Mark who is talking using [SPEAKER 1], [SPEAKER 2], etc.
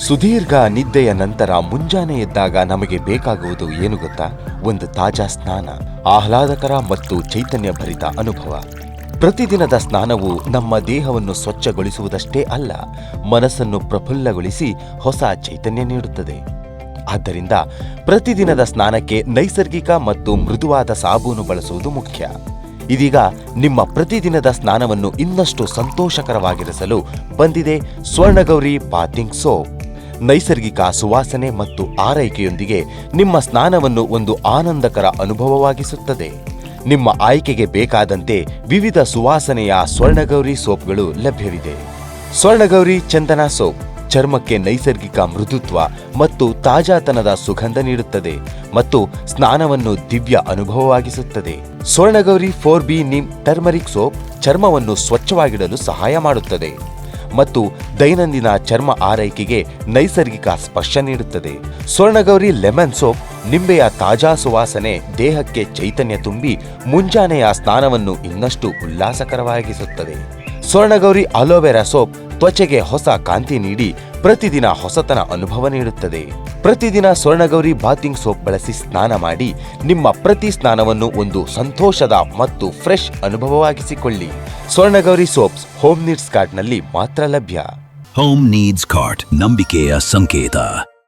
[SPEAKER 1] ಸುದೀರ್ಘ ನಿದ್ದೆಯ ನಂತರ ಮುಂಜಾನೆ ಎದ್ದಾಗ ನಮಗೆ ಬೇಕಾಗುವುದು ಏನು ಗೊತ್ತಾ? ಒಂದು ತಾಜಾ ಸ್ನಾನ, ಆಹ್ಲಾದಕರ ಮತ್ತು ಚೈತನ್ಯ ಭರಿತ ಅನುಭವ. ಪ್ರತಿದಿನದ ಸ್ನಾನವು ನಮ್ಮ ದೇಹವನ್ನು ಸ್ವಚ್ಛಗೊಳಿಸುವುದಷ್ಟೇ ಅಲ್ಲ, ಮನಸ್ಸನ್ನು ಪ್ರಫುಲ್ಲಗೊಳಿಸಿ ಹೊಸ ಚೈತನ್ಯ ನೀಡುತ್ತದೆ. ಆದ್ದರಿಂದ ಪ್ರತಿದಿನದ ಸ್ನಾನಕ್ಕೆ ನೈಸರ್ಗಿಕ ಮತ್ತು ಮೃದುವಾದ ಸಾಬೂನು ಬಳಸುವುದು ಮುಖ್ಯ. ಇದೀಗ ನಿಮ್ಮ ಪ್ರತಿದಿನದ ಸ್ನಾನವನ್ನು ಇನ್ನಷ್ಟು ಸಂತೋಷಕರವಾಗಿರಿಸಲು ಬಂದಿದೆ ಸ್ವರ್ಣಗೌರಿ ಬಾತಿಂಗ್ ಸೋಪ್. ನೈಸರ್ಗಿಕ ಸುವಾಸನೆ ಮತ್ತು ಆರೈಕೆಯೊಂದಿಗೆ ನಿಮ್ಮ ಸ್ನಾನವನ್ನು ಒಂದು ಆನಂದಕರ ಅನುಭವವಾಗಿಸುತ್ತದೆ. ನಿಮ್ಮ ಆಯ್ಕೆಗೆ ಬೇಕಾದಂತೆ ವಿವಿಧ ಸುವಾಸನೆಯ ಸ್ವರ್ಣಗೌರಿ ಸೋಪ್ಗಳು ಲಭ್ಯವಿದೆ. ಸ್ವರ್ಣಗೌರಿ ಚಂದನ ಸೋಪ್ ಚರ್ಮಕ್ಕೆ ನೈಸರ್ಗಿಕ ಮೃದುತ್ವ ಮತ್ತು ತಾಜಾತನದ ಸುಗಂಧ ನೀಡುತ್ತದೆ ಮತ್ತು ಸ್ನಾನವನ್ನು ದಿವ್ಯ ಅನುಭವವಾಗಿಸುತ್ತದೆ. Swarnagowri 4B neem turmeric soap ಚರ್ಮವನ್ನು ಸ್ವಚ್ಛವಾಗಿಡಲು ಸಹಾಯ ಮಾಡುತ್ತದೆ ಮತ್ತು ದೈನಂದಿನ ಚರ್ಮ ಆರೈಕೆಗೆ ನೈಸರ್ಗಿಕ ಸ್ಪರ್ಶ ನೀಡುತ್ತದೆ. ಸ್ವರ್ಣಗೌರಿ ಲೆಮನ್ ಸೋಪ್ ನಿಂಬೆಯ ತಾಜಾ ಸುವಾಸನೆ ದೇಹಕ್ಕೆ ಚೈತನ್ಯ ತುಂಬಿ ಮುಂಜಾನೆಯ ಸ್ನಾನವನ್ನು ಇನ್ನಷ್ಟು ಉಲ್ಲಾಸಕರವಾಗಿಸುತ್ತದೆ. ಸ್ವರ್ಣಗೌರಿ ಅಲೋವೆರಾ ಸೋಪ್ ತ್ವಚೆಗೆ ಹೊಸ ಕಾಂತಿ ನೀಡಿ ಪ್ರತಿದಿನ ಹೊಸತನ ಅನುಭವ ನೀಡುತ್ತದೆ. ಪ್ರತಿದಿನ ಸ್ವರ್ಣಗೌರಿ ಬಾತಿಂಗ್ ಸೋಪ್ ಬಳಸಿ ಸ್ನಾನ ಮಾಡಿ ನಿಮ್ಮ ಪ್ರತಿ ಸ್ನಾನವನ್ನು ಒಂದು ಸಂತೋಷದ ಮತ್ತು ಫ್ರೆಶ್ ಅನುಭವವಾಗಿಸಿಕೊಳ್ಳಿ. ಸ್ವರ್ಣಗೌರಿ ಸೋಪ್ಸ್ ಹೋಮ್ ನೀಡ್ಸ್ ಕಾರ್ಟ್ನಲ್ಲಿ ಮಾತ್ರ ಲಭ್ಯ.
[SPEAKER 2] ಹೋಮ್ ನೀಡ್ಸ್ ಕಾರ್ಟ್, ನಂಬಿಕೆಯ ಸಂಕೇತ.